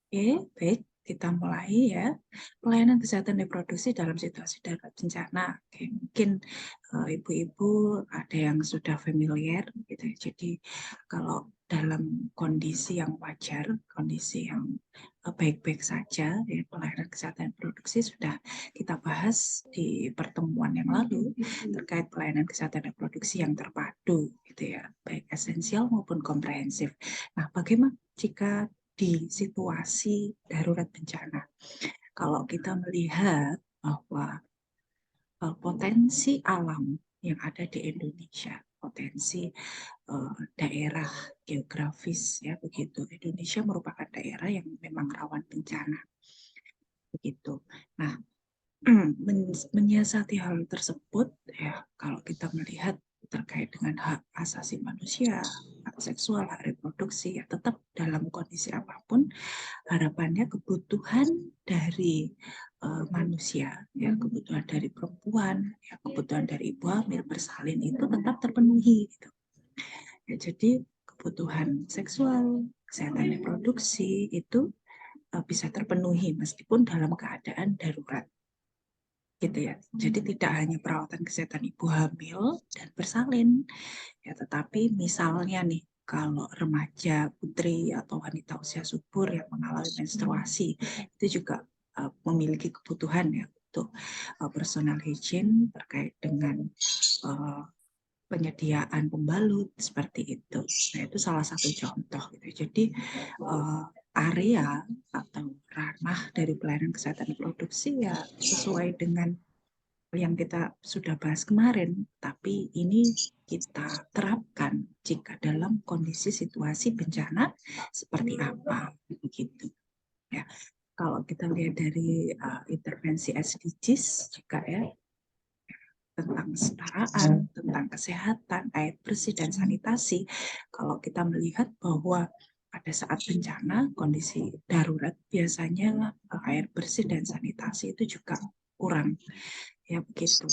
Oke, baik. Kita mulai ya. Pelayanan kesehatan reproduksi dalam situasi darurat bencana. Oke, mungkin ibu-ibu ada yang sudah familiar gitu ya. Jadi kalau dalam kondisi yang wajar, kondisi yang baik-baik saja, ya, pelayanan kesehatan reproduksi sudah kita bahas di pertemuan yang lalu terkait pelayanan kesehatan reproduksi yang terpadu, gitu ya, baik esensial maupun komprehensif. Nah, bagaimana jika di situasi darurat bencana? Kalau kita melihat bahwa potensi alam yang ada di Indonesia, potensi daerah geografis ya begitu. Indonesia merupakan daerah yang memang rawan bencana begitu. Nah, menyiasati hal tersebut ya kalau kita melihat terkait dengan hak asasi manusia, hak seksual, hak reproduksi ya tetap dalam kondisi apapun harapannya kebutuhan dari manusia ya kebutuhan dari perempuan ya kebutuhan dari ibu hamil bersalin itu tetap terpenuhi gitu. Ya, jadi kebutuhan seksual, kesehatan reproduksi itu bisa terpenuhi meskipun dalam keadaan darurat gitu ya. Jadi tidak hanya perawatan kesehatan ibu hamil dan bersalin ya, tetapi misalnya nih kalau remaja, putri atau wanita usia subur yang mengalami menstruasi itu juga memiliki kebutuhan ya untuk personal hygiene terkait dengan uh, penyediaan pembalut seperti itu. Nah, itu salah satu contoh gitu. Jadi area atau ranah dari pelayanan kesehatan reproduksi ya sesuai dengan yang kita sudah bahas kemarin, tapi ini kita terapkan jika dalam kondisi situasi bencana seperti apa begitu ya. Kalau kita lihat dari intervensi SDGs juga ya tentang kesetaraan, tentang kesehatan, air bersih dan sanitasi. Kalau kita melihat bahwa pada saat bencana, kondisi darurat biasanya air bersih dan sanitasi itu juga kurang ya begitu.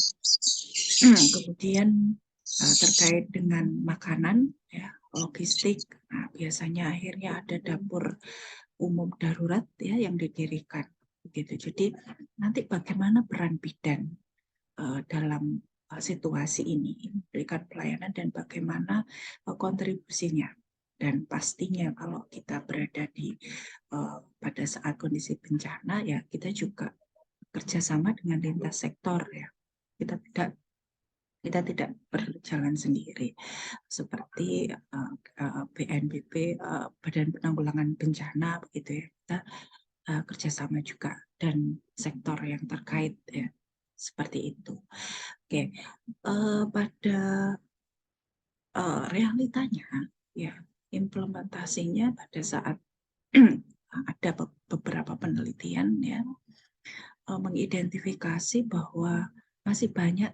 Kemudian terkait dengan makanan ya logistik, nah, biasanya akhirnya ada dapur umum darurat ya yang didirikan begitu. Jadi nanti bagaimana peran bidan dalam situasi ini memberikan pelayanan dan bagaimana kontribusinya. Dan pastinya kalau kita berada di pada saat kondisi bencana ya kita juga kerjasama dengan lintas sektor ya. Kita tidak berjalan sendiri seperti BNPB, Badan Penanggulangan Bencana begitu ya. Kita kerjasama juga dan sektor yang terkait ya seperti itu. Oke, pada realitanya ya implementasinya pada saat ada beberapa penelitian ya mengidentifikasi bahwa masih banyak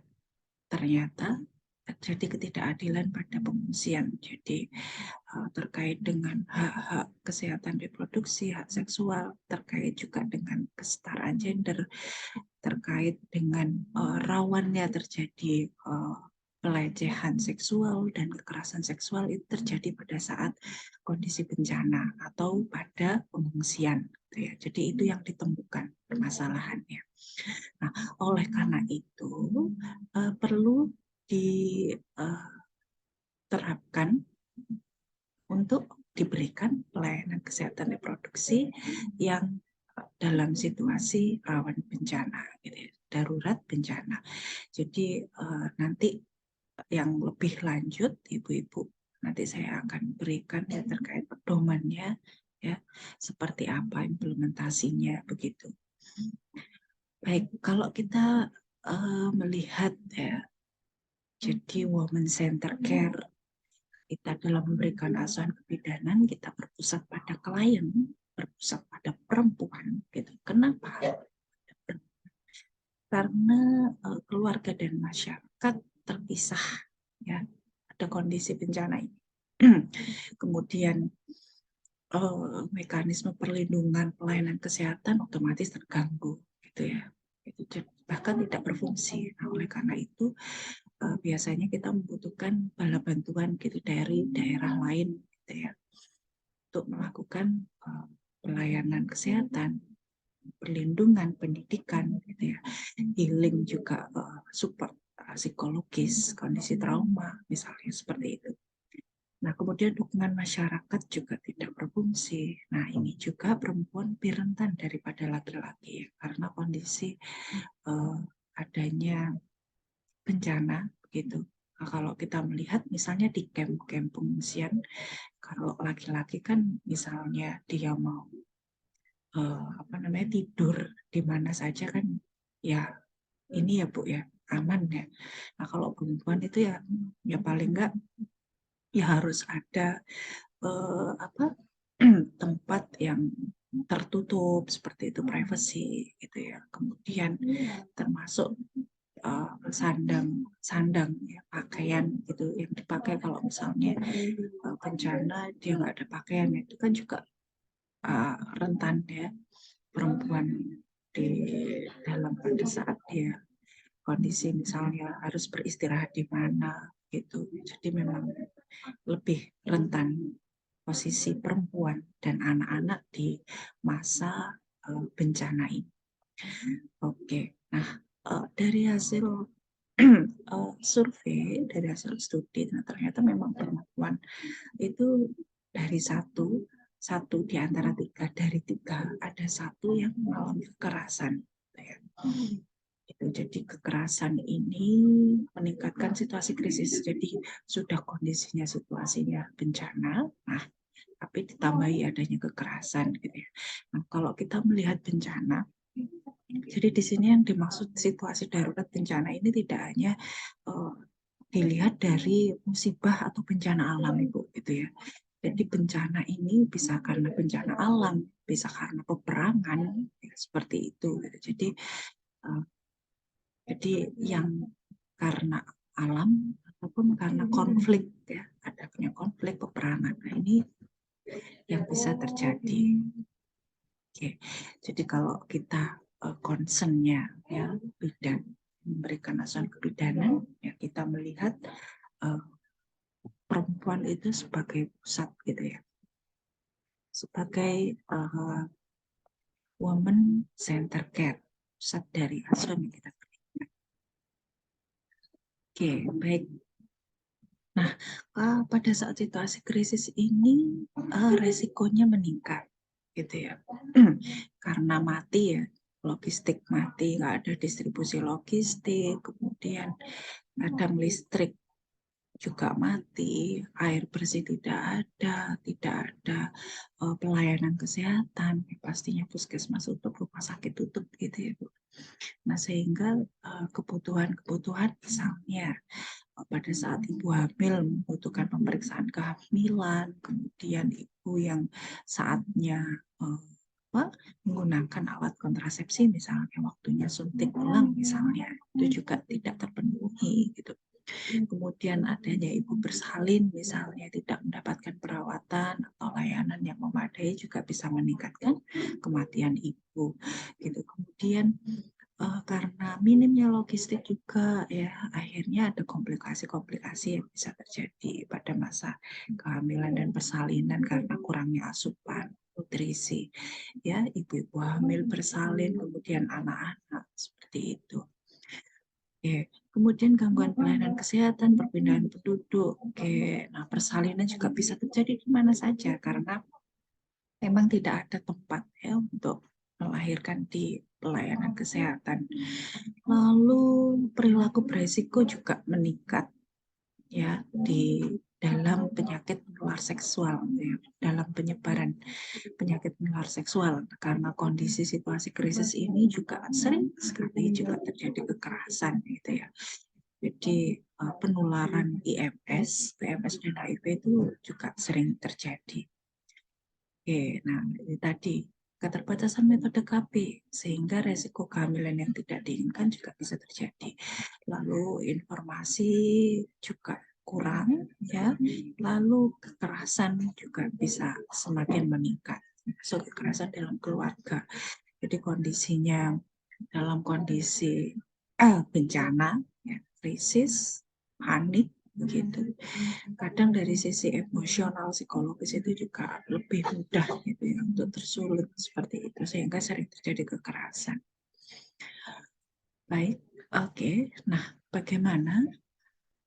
ternyata terjadi ketidakadilan pada pengungsian. Jadi terkait dengan hak-hak kesehatan reproduksi, hak seksual, terkait juga dengan kesetaraan gender, terkait dengan rawannya terjadi pelecehan seksual dan kekerasan seksual itu terjadi pada saat kondisi bencana atau pada pengungsian. Ya. Jadi itu yang ditemukan permasalahannya. Nah, oleh karena itu perlu diterapkan untuk diberikan pelayanan kesehatan reproduksi yang dalam situasi rawan bencana, gitu ya, darurat bencana. Jadi nanti yang lebih lanjut, ibu-ibu, nanti saya akan berikan ya terkait pedomannya, ya seperti apa implementasinya begitu. Baik, kalau kita melihat ya, jadi woman center care kita dalam memberikan asuhan kebidanan kita berpusat pada klien, berpusat pada perempuan gitu. Kenapa? Karena keluarga dan masyarakat terpisah ya ada kondisi bencana ini. Kemudian mekanisme perlindungan pelayanan kesehatan otomatis terganggu gitu ya. Itu bahkan tidak berfungsi. Nah, oleh karena itu biasanya kita membutuhkan bala bantuan gitu dari daerah lain gitu ya untuk melakukan pelayanan kesehatan, perlindungan, pendidikan, gitu ya, healing juga, support psikologis, kondisi trauma, misalnya seperti itu. Nah, kemudian dukungan masyarakat juga tidak berfungsi. Nah, ini juga perempuan lebih rentan daripada laki-laki, karena kondisi adanya bencana, begitu. Nah, kalau kita melihat misalnya di kamp-kamp pengungsian, kalau laki-laki kan misalnya dia mau tidur di mana saja kan, ya ini ya Bu ya, aman ya. Nah, kalau perempuan itu ya paling enggak ya harus ada tempat yang tertutup seperti itu, privacy gitu ya. Kemudian termasuk sandang ya, pakaian gitu yang dipakai kalau misalnya bencana dia nggak ada pakaian, itu kan juga rentan ya perempuan di dalam pada saat dia kondisi misalnya harus beristirahat di mana gitu. Jadi memang lebih rentan posisi perempuan dan anak-anak di masa bencana ini. Oke, nah dari hasil survei, dari hasil studi, nah ternyata memang perempuan itu dari satu di antara tiga, dari tiga ada satu yang mengalami kekerasan. Ya. Jadi kekerasan ini meningkatkan situasi krisis. Jadi sudah kondisinya situasinya bencana, nah tapi ditambahi adanya kekerasan gitu ya. Nah, kalau kita melihat bencana, jadi di sini yang dimaksud situasi darurat bencana ini tidak hanya dilihat dari musibah atau bencana alam Ibu gitu ya. Jadi bencana ini bisa karena bencana alam, bisa karena peperangan, ya, seperti itu. Jadi yang karena alam ataupun karena konflik ya, adanya konflik peperangan. Nah, ini yang bisa terjadi. Oke. Jadi kalau kita concernnya ya bidang memberikan asuhan kebidanan, ya kita melihat perempuan itu sebagai pusat gitu ya, sebagai woman center care, pusat dari asuhan yang kita berikan. Oke, baik. Nah, pada saat situasi krisis ini resikonya meningkat, gitu ya, karena mati ya, logistik mati, nggak ada distribusi logistik, kemudian kadang listrik juga mati, air bersih tidak ada pelayanan kesehatan, pastinya puskesmas tutup, rumah sakit tutup, gitu ya Bu. Nah, sehingga kebutuhan misalnya pada saat ibu hamil membutuhkan pemeriksaan kehamilan, kemudian ibu yang saatnya menggunakan alat kontrasepsi misalnya waktunya suntik ulang misalnya itu juga tidak terpenuhi gitu. Kemudian adanya ibu bersalin misalnya tidak mendapatkan perawatan atau layanan yang memadai juga bisa meningkatkan kematian ibu gitu. Kemudian karena minimnya logistik juga ya akhirnya ada komplikasi-komplikasi yang bisa terjadi pada masa kehamilan dan persalinan karena kurangnya asupan nutrisi ya, ibu-ibu hamil bersalin kemudian anak-anak seperti itu. Oke. Kemudian gangguan pelayanan kesehatan, perpindahan penduduk. Oke. Nah, persalinan juga bisa terjadi di mana saja karena memang tidak ada tempat ya untuk melahirkan di pelayanan kesehatan. Lalu perilaku beresiko juga meningkat ya di dalam penyakit menular seksual ya, dalam penyebaran penyakit menular seksual karena kondisi situasi krisis ini juga sering sekali juga terjadi kekerasan gitu ya. Jadi penularan IMS, PMS dan HIV itu juga sering terjadi. Oke, nah ini tadi keterbatasan metode KB sehingga resiko kehamilan yang tidak diinginkan juga bisa terjadi. Lalu informasi juga kurang ya. Lalu kekerasan juga bisa semakin meningkat. So, kekerasan dalam keluarga. Jadi kondisinya dalam kondisi bencana, ya, krisis, panik, begitu. Kadang dari sisi emosional, psikologis itu juga lebih mudah gitu ya untuk tersulut seperti itu, sehingga sering terjadi kekerasan. Baik, oke. Nah, bagaimana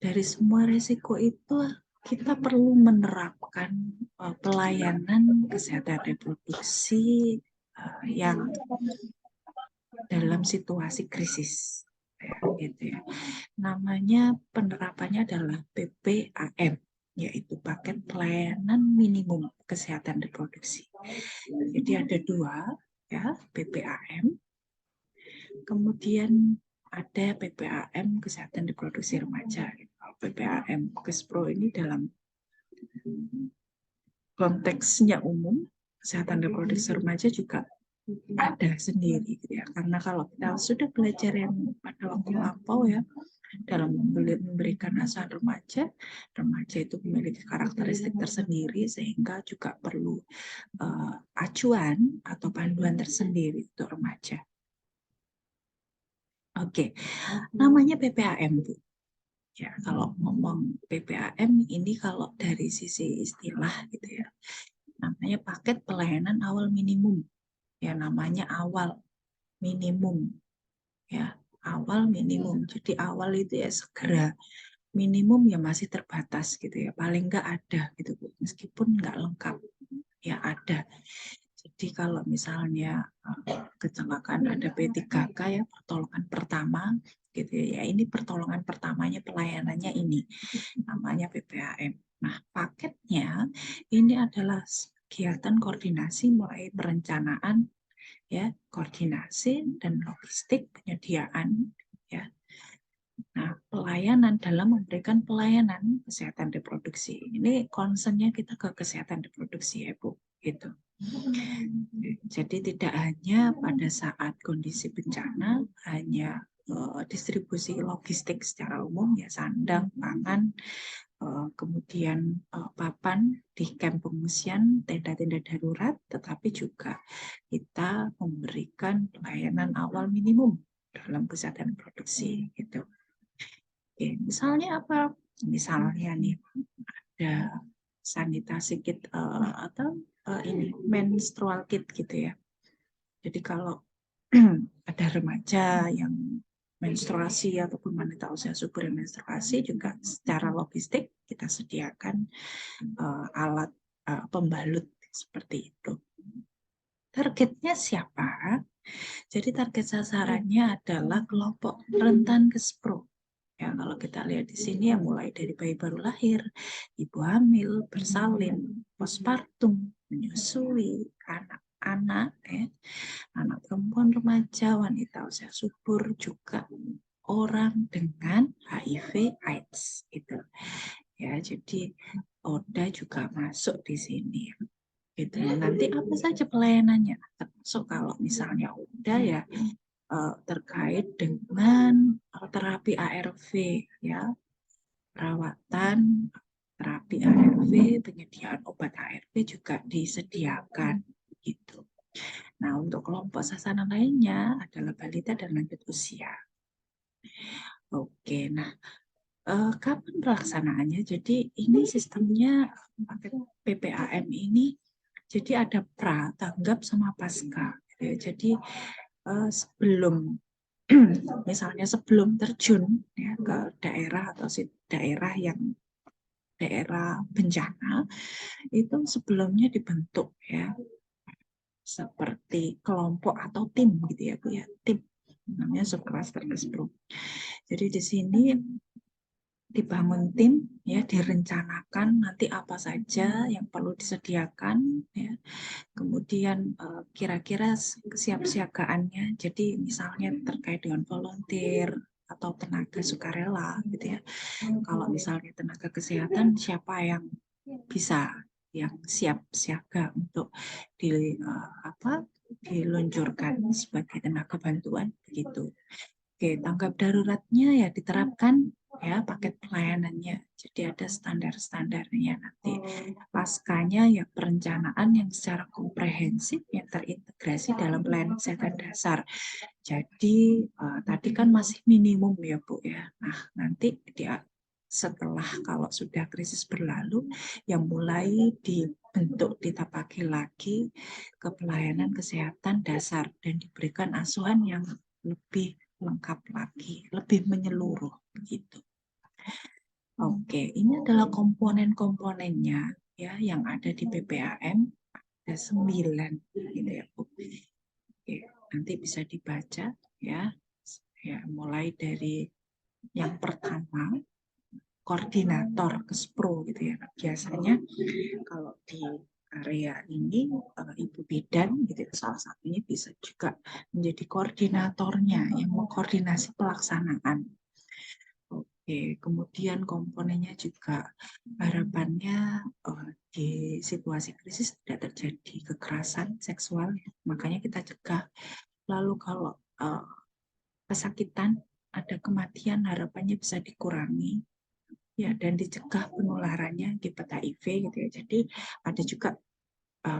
dari semua risiko itu kita perlu menerapkan pelayanan kesehatan reproduksi yang dalam situasi krisis, ya, gitu ya. Namanya penerapannya adalah PPAM, yaitu paket pelayanan minimum kesehatan reproduksi. Jadi ada dua, ya, PPAM. Kemudian ada PPAM kesehatan reproduksi remaja. PPAM Kespro ini dalam konteksnya umum, kesehatan reproduksi remaja juga ada sendiri gitu ya. Karena kalau kita sudah belajar yang pada waktu lampau ya, dalam memberikan asuhan remaja, remaja itu memiliki karakteristik tersendiri sehingga juga perlu acuan atau panduan tersendiri untuk remaja. Oke, namanya PPAM, Bu. Ya, kalau ngomong PPAM ini kalau dari sisi istilah gitu ya, namanya paket pelayanan awal minimum. Ya, namanya awal minimum. Ya, awal minimum. Jadi awal itu ya segera, minimum ya masih terbatas gitu ya. Paling nggak ada gitu Bu. Meskipun nggak lengkap, ya ada. Jadi kalau misalnya kecelakaan ada P3K ya, pertolongan pertama gitu ya, ini pertolongan pertamanya pelayanannya ini namanya PPAM. Nah, paketnya ini adalah kegiatan koordinasi mulai perencanaan ya, koordinasi dan logistik penyediaan ya. Nah, pelayanan dalam memberikan pelayanan kesehatan reproduksi. Ini concernnya kita ke kesehatan reproduksi ya, Bu, gitu. Jadi tidak hanya pada saat kondisi bencana, hanya distribusi logistik secara umum ya, sandang, pangan, kemudian papan di kamp pengungsian, tenda-tenda darurat, tetapi juga kita memberikan pelayanan awal minimum dalam kesehatan reproduksi gitu. Oke, misalnya apa? Misalnya nih ada sanitasi kit atau ini menstrual kit gitu ya. Jadi kalau ada remaja yang menstruasi ataupun wanita usia subur yang menstruasi, juga secara logistik kita sediakan alat pembalut seperti itu. Targetnya siapa? Jadi target sasarannya adalah kelompok rentan Kespro. Ya, kalau kita lihat di sini ya mulai dari bayi baru lahir, ibu hamil, bersalin, postpartum, menyusui, anak-anak, anak perempuan remaja, wanita usia subur, juga orang dengan HIV/AIDS itu. Ya, jadi ODA juga masuk di sini. Gitu. Nanti apa saja pelayanannya? Termasuk kalau misalnya ODA ya terkait dengan terapi ARV ya, perawatan terapi ARV, penyediaan obat ARV juga disediakan gitu. Nah, untuk kelompok sasaran lainnya adalah balita dan lanjut usia. Oke, nah kapan pelaksanaannya? Jadi ini sistemnya pakai PPAM ini, jadi ada pra, tanggap, sama pasca. Jadi sebelum misalnya sebelum terjun ya, ke daerah atau daerah yang daerah bencana, itu sebelumnya dibentuk ya seperti kelompok atau tim gitu ya Bu ya, tim namanya subcluster Kespro. Jadi di sini dibangun tim ya, direncanakan nanti apa saja yang perlu disediakan ya, kemudian kira-kira kesiapsiagaannya. Jadi misalnya terkait dengan volunteer atau tenaga sukarela gitu ya, kalau misalnya tenaga kesehatan siapa yang bisa, yang siap siaga untuk diluncurkan sebagai tenaga bantuan begitu. Oke, tanggap daruratnya ya diterapkan ya paket pelayanannya. Jadi ada standar-standarnya nanti. Paskanya ya perencanaan yang secara komprehensif yang terintegrasi dalam pelayanan kesehatan dasar. Jadi tadi kan masih minimum ya Bu ya. Nah, nanti dia setelah kalau sudah krisis berlalu, yang mulai dibentuk, ditapaki lagi ke pelayanan kesehatan dasar dan diberikan asuhan yang lebih lengkap lagi, lebih menyeluruh begitu. Oke, ini adalah komponen-komponennya ya yang ada di PPAM. Ada 9 gitu ya Bu. Oke, nanti bisa dibaca ya. Ya, mulai dari yang pertama koordinator KESPRO gitu ya. Biasanya kalau di area ini Ibu Bidan gitu ya, salah satunya bisa juga menjadi koordinatornya yang mengkoordinasi pelaksanaan. Oke, kemudian komponennya juga harapannya di situasi krisis tidak terjadi kekerasan seksual, makanya kita cegah. Lalu kalau kesakitan, ada kematian, harapannya bisa dikurangi ya dan dicegah penularannya akibat HIV gitu ya. Jadi ada juga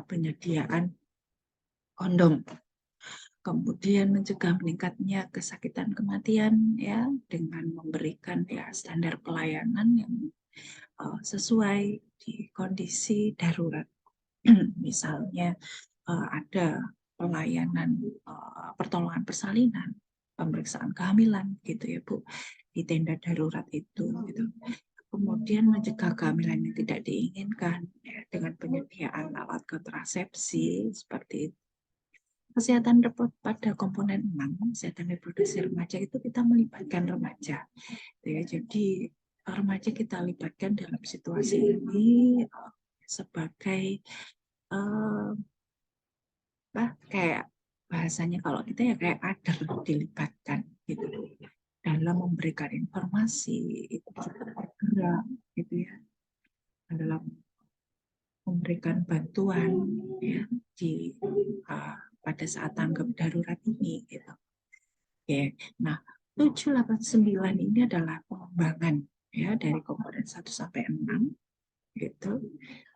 penyediaan kondom. Kemudian mencegah meningkatnya kesakitan kematian ya dengan memberikan ya standar pelayanan yang sesuai di kondisi darurat. Misalnya ada pelayanan pertolongan persalinan, pemeriksaan kehamilan gitu ya Bu di tenda darurat itu gitu. Kemudian mencegah kehamilan yang tidak diinginkan ya, dengan penyediaan alat kontrasepsi seperti itu. Kesehatan pada komponen 6, kesehatan reproduksi remaja itu kita melibatkan remaja. Ya, jadi remaja kita libatkan dalam situasi ini sebagai kayak bahasanya kalau kita ya kayak kader dilibatkan gitu dalam memberikan informasi itu juga bergerak gitu ya dalam memberikan bantuan ya di pada saat tanggap darurat ini gitu. Oke. Nah, 7, 8, 9 ini adalah pengembangan ya dari komponen 1 sampai 6 gitu.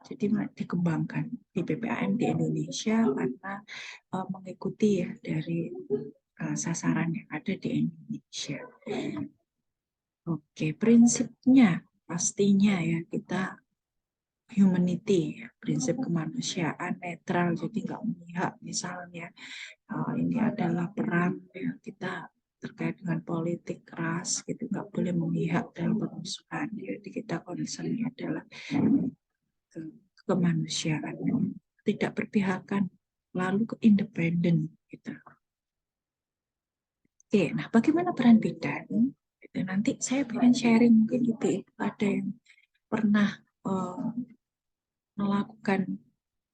Jadi dikembangkan di PPAM di Indonesia karena mengikuti ya dari sasaran yang ada di Indonesia. Oke, prinsipnya pastinya ya kita humanity, prinsip kemanusiaan netral, jadi nggak memihak. Misalnya ini adalah perang ya, kita terkait dengan politik ras, gitu nggak boleh memihak dalam permusuhan. Jadi kita concernnya adalah kemanusiaan, tidak berpihakan, lalu ke independen gitu. Oke, nah bagaimana peran bidan? Nanti saya pengen sharing mungkin ibu ada yang pernah melakukan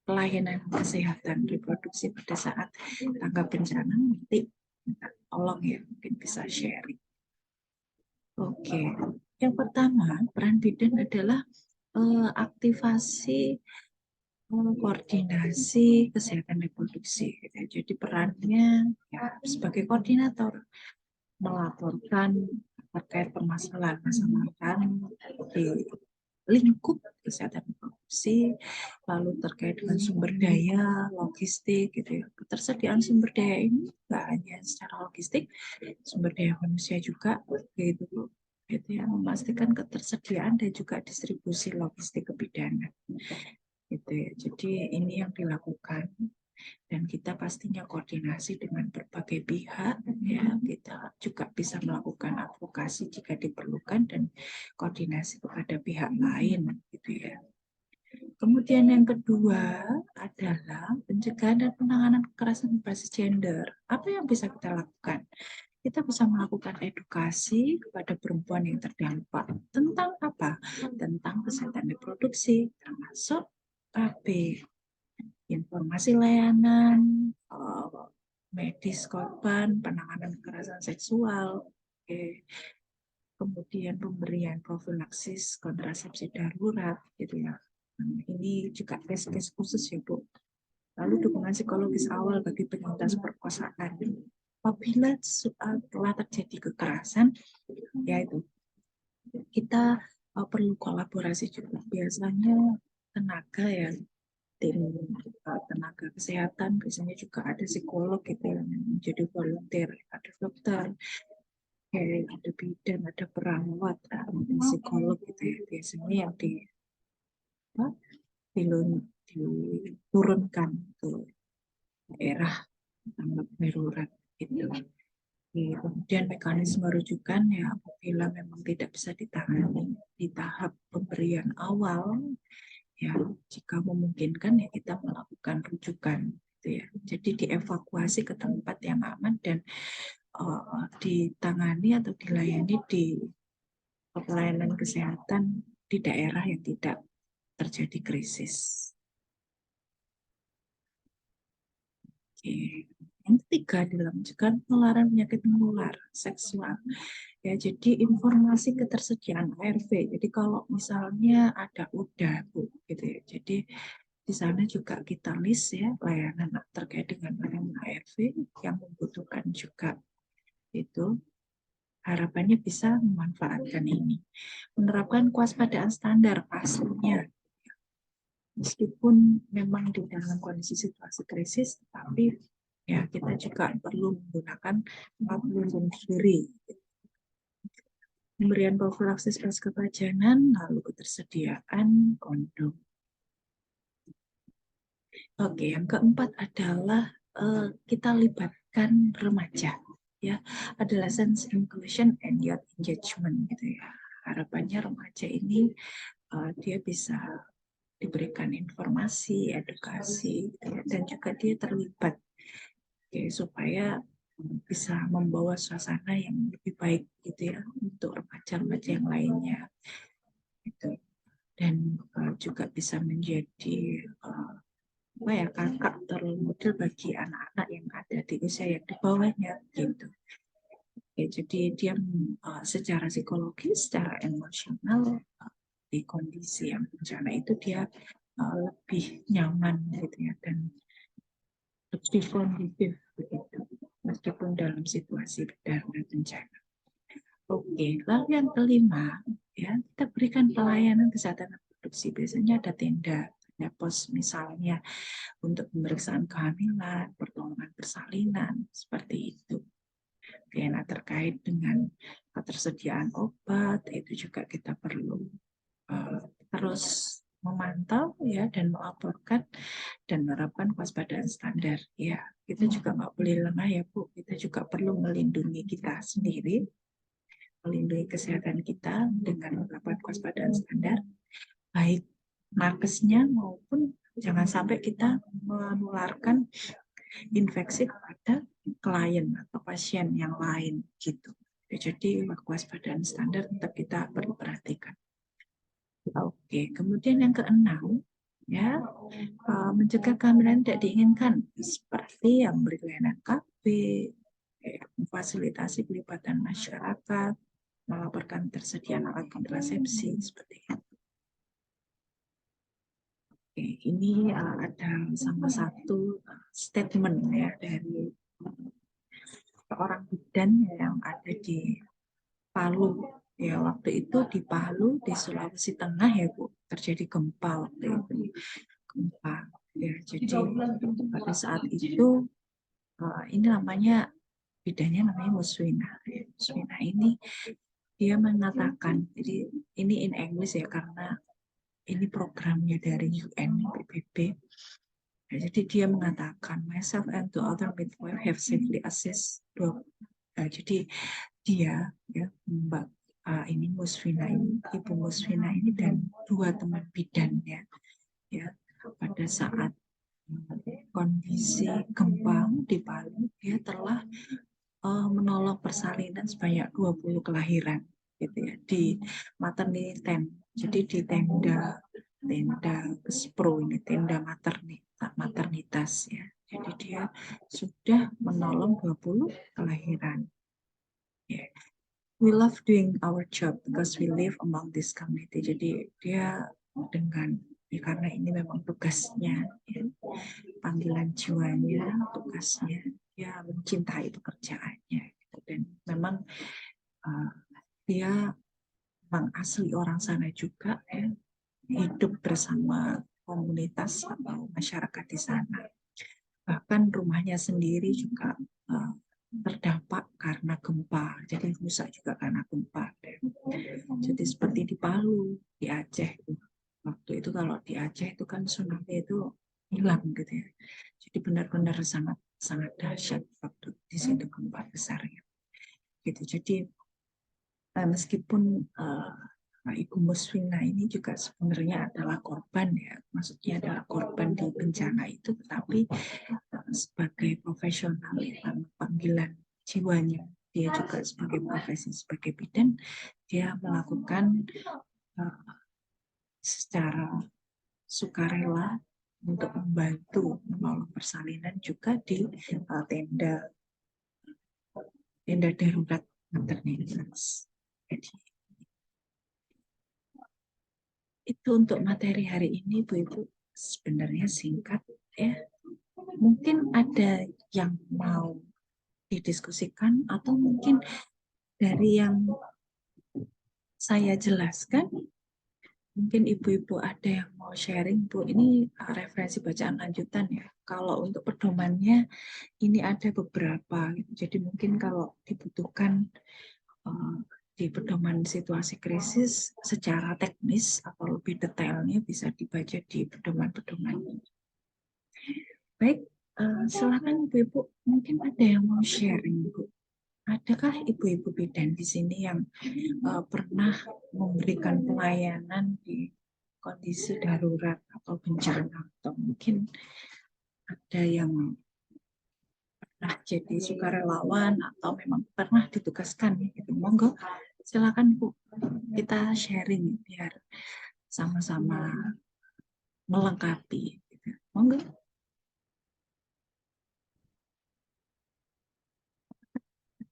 pelayanan kesehatan reproduksi pada saat tanggap bencana, nanti tolong ya mungkin bisa sharing. Oke, yang pertama peran bidan adalah aktivasi koordinasi kesehatan reproduksi. Jadi perannya ya, sebagai koordinator melaporkan terkait permasalahan-permasalahan di lingkup kesehatan reproduksi, lalu terkait dengan sumber daya, logistik, gitu ya. Ketersediaan sumber daya ini nggak hanya secara logistik, sumber daya manusia juga, gitu ya, memastikan ketersediaan dan juga distribusi logistik kebidanan. Gitu ya. Jadi ini yang dilakukan dan kita pastinya koordinasi dengan berbagai pihak ya kita juga bisa melakukan advokasi jika diperlukan dan koordinasi kepada pihak lain gitu ya. Kemudian yang kedua adalah pencegahan dan penanganan kekerasan berbasis gender. Apa yang bisa kita lakukan? Kita bisa melakukan edukasi kepada perempuan yang terdampak tentang apa? Tentang kesehatan reproduksi termasuk KB, informasi layanan, medis korban, penanganan kekerasan seksual, kemudian pemberian profilaksis kontrasepsi darurat, gitu ya. Nah, ini juga tes-tes khusus ya Bu. Lalu dukungan psikologis awal bagi penyintas perkosaan. Apabila telah terjadi kekerasan, yaitu kita perlu kolaborasi juga. Biasanya tenaga ya tim tenaga kesehatan biasanya juga ada psikolog gitu yang menjadi volunteer, ada dokter Kayak ada bidan, ada perawat, ada psikolog gitu ya. Biasanya yang apa, diturunkan ke daerah tanggap darurat gitu. Kemudian mekanisme rujukan ya apabila memang tidak bisa ditangani di tahap pemberian awal, ya jika memungkinkan ya kita melakukan rujukan gitu ya. Jadi dievakuasi ke tempat yang aman dan ditangani atau dilayani di pelayanan kesehatan di daerah yang tidak terjadi krisis. Oke. Yang ketiga adalah mencegah penularan penyakit menular seksual. Ya, jadi informasi ketersediaan ARV. Jadi kalau misalnya ada udah Bu, gitu ya. Jadi di sana juga kita list ya layanan terkait dengan layanan ARV yang membutuhkan juga itu. Harapannya bisa memanfaatkan ini. Menerapkan kewaspadaan standar pastinya. Meskipun memang di dalam kondisi situasi krisis, tapi ya kita juga perlu menggunakan pelindung diri. Pemberian profilaksis pasca pajanan, lalu ketersediaan kondom. Oke, yang keempat adalah kita libatkan remaja, ya, adolescence inclusion and youth engagement, gitu ya. Harapannya remaja ini dia bisa diberikan informasi, edukasi, gitu ya, dan juga dia terlibat, oke, supaya bisa membawa suasana yang lebih baik, gitu ya, untuk remaja-remaja yang lainnya, gitu. Dan juga bisa menjadi apa ya, kakak atau model bagi anak-anak yang ada di usia yang di bawahnya gitu. Ya, jadi dia secara psikologis, secara emosional di kondisi yang bencana itu dia lebih nyaman gitu ya dan lebih kondusif begitu meskipun dalam situasi darurat bencana. Oke, lalu yang kelima ya kita berikan pelayanan kesehatan reproduksi. Biasanya ada tenda, ada pos misalnya untuk pemeriksaan kehamilan, pertolongan persalinan, seperti itu. Oke, nah terkait dengan ketersediaan obat, itu juga kita perlu terus memantau ya dan melaporkan dan menerapkan kewaspadaan standar. Ya, kita juga nggak boleh lengah ya Bu, kita juga perlu melindungi kita sendiri, melindungi kesehatan kita dengan menerapkan kewaspadaan standar, baik nakesnya maupun jangan sampai kita menularkan infeksi kepada klien atau pasien yang lain gitu. Jadi kewaspadaan standar tetap kita perlu perhatikan. Oke, kemudian yang keenam ya mencegah kehamilan tidak diinginkan seperti yang berkelainan KB, memfasilitasi pelibatan masyarakat, melaporkan tersediaan alat kontrasepsi seperti itu. Oke, ini ada salah satu statement ya dari seorang bidan yang ada di Palu. Ya, waktu itu di Palu, di Sulawesi Tengah ya Bu, terjadi gempa waktu itu. Gempa. Ya, jadi pada saat itu ini namanya bidannya namanya Muswina. Ya, Muswina ini dia mengatakan, jadi ini in English ya karena ini programnya dari UN PBB. Ya, jadi dia mengatakan myself and two other midwife have safely assist. Jadi dia ya Mbak ini Musfina ini Ibu Musfina ini dan dua teman bidannya ya pada saat kondisi gempa di Palu dia telah menolong persalinan sebanyak 20 kelahiran gitu ya di maternity tent. Jadi di tenda Spro ini tenda maternitas ya. Jadi dia sudah menolong 20 kelahiran. Yeah. We love doing our job because we live among this community. Jadi dia dengan ya karena ini memang tugasnya, ya, panggilan jiwanya, tugasnya, dia mencintai pekerjaannya. Gitu. Dan memang uh, dia memang asli orang sana juga, ya, hidup bersama komunitas atau masyarakat di sana. Bahkan rumahnya sendiri juga terdampak karena gempa, jadi rusak juga karena gempa. Jadi seperti di Palu, di Aceh, waktu itu kalau di Aceh itu kan tsunami itu hilang gitu ya. Jadi benar-benar sangat sangat dahsyat waktu di situ gempa besarnya. Gitu. Jadi meskipun Ibu Musfina ini juga sebenarnya adalah korban ya, maksudnya adalah korban di bencana itu, tetapi sebagai profesional karena panggilan jiwanya, dia juga sebagai profesi sebagai bidan, dia melakukan secara sukarela untuk membantu menolong persalinan juga di tenda darurat maternitas. Jadi itu untuk materi hari ini, Bu Ibu, sebenarnya singkat ya. Mungkin ada yang mau didiskusikan atau mungkin dari yang saya jelaskan, mungkin ibu-ibu ada yang mau sharing, Bu. Ini referensi bacaan lanjutan ya. Kalau untuk pedomannya ini ada beberapa, jadi mungkin kalau dibutuhkan di pedoman situasi krisis secara teknis atau lebih detailnya bisa dibaca di pedoman-pedoman ini. Baik, silakan ibu-ibu, mungkin ada yang mau sharing, Bu. Adakah ibu-ibu bidan di sini yang pernah memberikan pelayanan di kondisi darurat atau bencana, atau mungkin ada yang pernah jadi sukarelawan atau memang pernah ditugaskan gitu. Monggo, silakan Bu, kita sharing biar sama-sama melengkapi. Gitu. Monggo.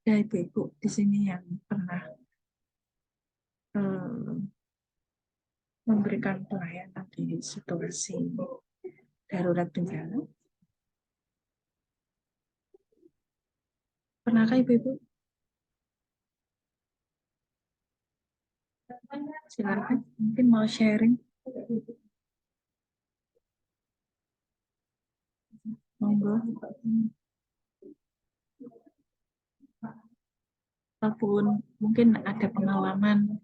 Ada ibu-ibu di sini yang pernah memberikan pelayanan di situasi darurat bencana? Pernahkah ibu-ibu? Silakan, mungkin mau sharing. Monggo. Ataupun mungkin ada pengalaman,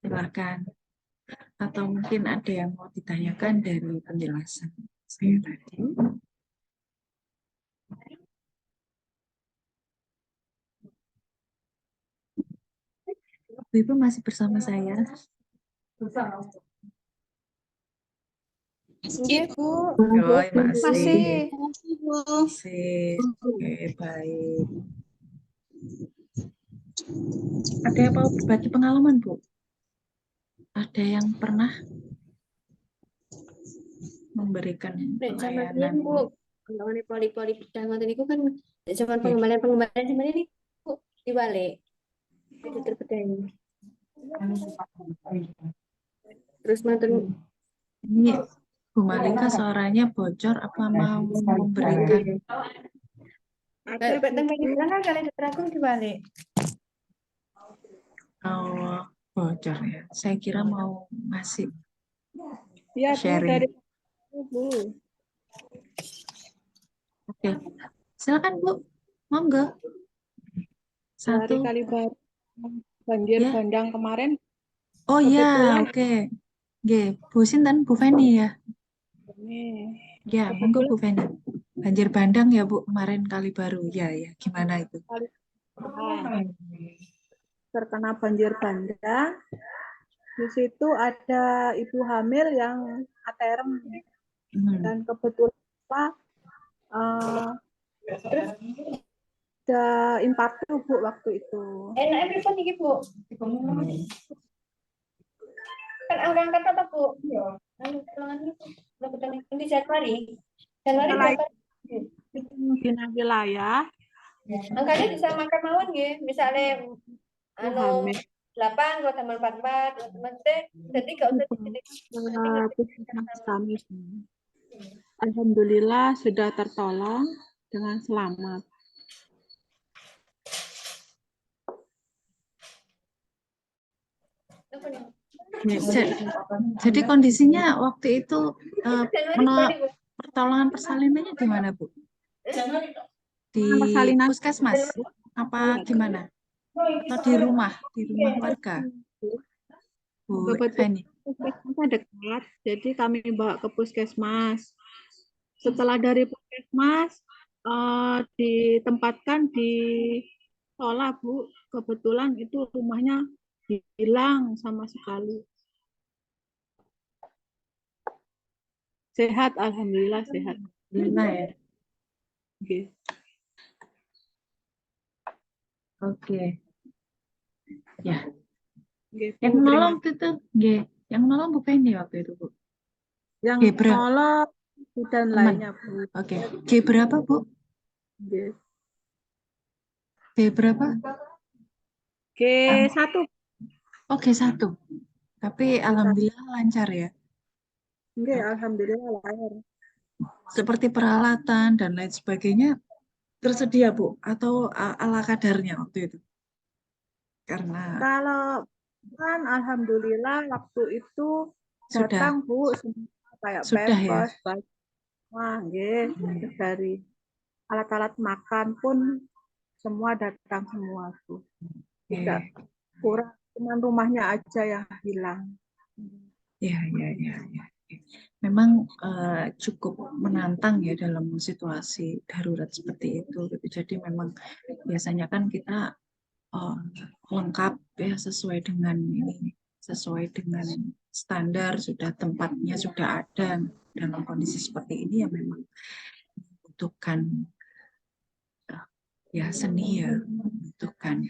silakan. Atau mungkin ada yang mau ditanyakan dari penjelasan saya tadi. Ibu masih bersama saya? Iya, Bu. Oh, Masih. Masih. Oke, baik. Ada yang mau berbagi pengalaman, Bu? Ada yang pernah memberikan pelayanan? Bu, kalau ini poli-poli bidang ngoten niku kan zaman Oke. pengembalian zaman ini Bu dibalik. Itu terbedanya. Terus manten Ini Bu Malika suaranya bocor apa mau memberikan? peteng pikiran kan kalian terangkum dibalik. Oh, bocor ya. Saya kira mau ngasih Ya, Bu, sharing. dari Bu. Oke, silakan Bu, monggo. Dari Satu. Kalibaru banjir Ya. bandang kemarin. Oh ya, Kebetulan oke. Oke, Bu Sinten, Bu Feni ya. ini Ya, monggo Bu Feni. Banjir bandang ya Bu kemarin Kalibaru. Ya, ya. Gimana itu? terkena banjir bandang. Di situ ada ibu hamil yang aterem dan kebetulan ada infarksi Bu waktu itu. Enak pripun iki, Bu? Kan orang kata apa, Bu? Anu pulangan itu. Nanti Januari. Januari berapa? Kemungkinan wilayah Angkanya bisa makan mawon nggih. Misalnya ibu anu hamil 8 kalau tambah 44 teman-teman jadi gak usah puskesmas kami. Alhamdulillah sudah tertolong dengan selamat. Jadi kondisinya waktu itu pertolongan persalinannya gimana Bu? Di persalinan puskesmas apa gimana? Atau di rumah warga, Bu kebetulan Feni? puskesmasnya dekat, jadi kami bawa ke puskesmas. Setelah dari puskesmas ditempatkan di sekolah, Bu. Kebetulan itu rumahnya hilang sama sekali. Sehat, alhamdulillah sehat. Alhamdulillah ya. Oke. Oke. Ya, Oke, Bu, yang terima menolong itu, nggih. Yang menolong Bu Feni waktu itu, Bu. yang Oke, berapa? nolong dan Teman. lainnya, Bu. Oke. G berapa, Bu? Oke. B berapa? G1. Oke, 1. Tapi alhamdulillah lancar ya. Oke, alhamdulillah lahir. Seperti peralatan dan lain sebagainya tersedia, Bu, atau ala kadarnya waktu itu? Karena Kalau kan alhamdulillah waktu itu sudah datang, Bu, semua kayak sudah ya. Pampers, semua, nggih. Dari alat-alat makan pun semua datang semua, Bu. Tidak Oke. kurang, cuma rumahnya aja yang hilang. Ya, ya, ya, ya. Memang cukup menantang ya dalam situasi darurat seperti itu. Gitu. Jadi memang biasanya kan kita lengkap ya sesuai dengan ini, sesuai dengan standar, sudah tempatnya sudah ada. Dalam kondisi seperti ini ya memang membutuhkan ya seni ya, membutuhkan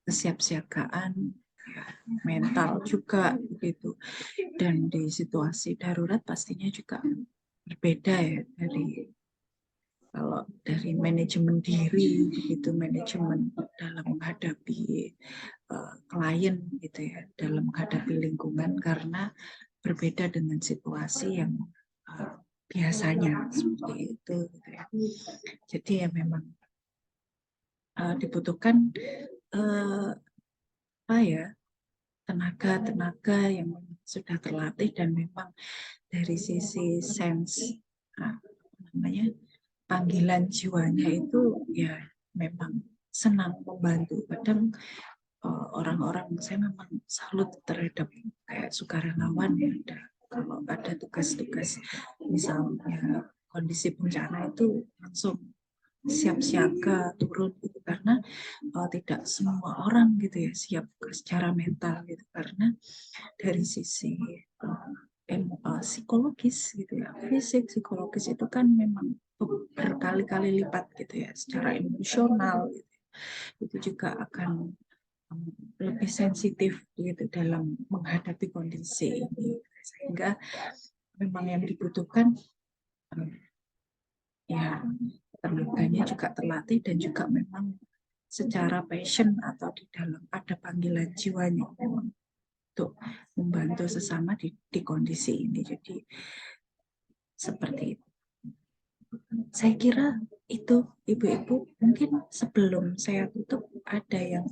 kesiapsiagaan ya, mental juga begitu. Dan di situasi darurat pastinya juga berbeda ya kalau dari manajemen diri begitu, manajemen dalam menghadapi klien gitu ya, dalam menghadapi lingkungan, karena berbeda dengan situasi yang biasanya seperti itu gitu ya. Jadi ya memang dibutuhkan apa ya, tenaga yang sudah terlatih dan memang dari sisi sense namanya panggilan jiwanya itu ya memang senang membantu. Kadang orang-orang saya memang salut terhadap kayak sukarelawan ya, kalau ada tugas-tugas misalnya kondisi bencana itu langsung siap siaga turun gitu, karena tidak semua orang gitu ya siap secara mental gitu, karena dari sisi psikologis gitu ya, fisik psikologis itu kan memang berkali-kali lipat gitu ya, secara emosional gitu. Itu juga akan lebih sensitif gitu dalam menghadapi kondisi ini, sehingga memang yang dibutuhkan ya tenaganya juga terlatih dan juga memang secara passion atau di dalam ada panggilan jiwanya memang untuk membantu sesama di kondisi ini. Jadi seperti itu. Saya kira itu, ibu-ibu. Mungkin sebelum saya tutup ada yang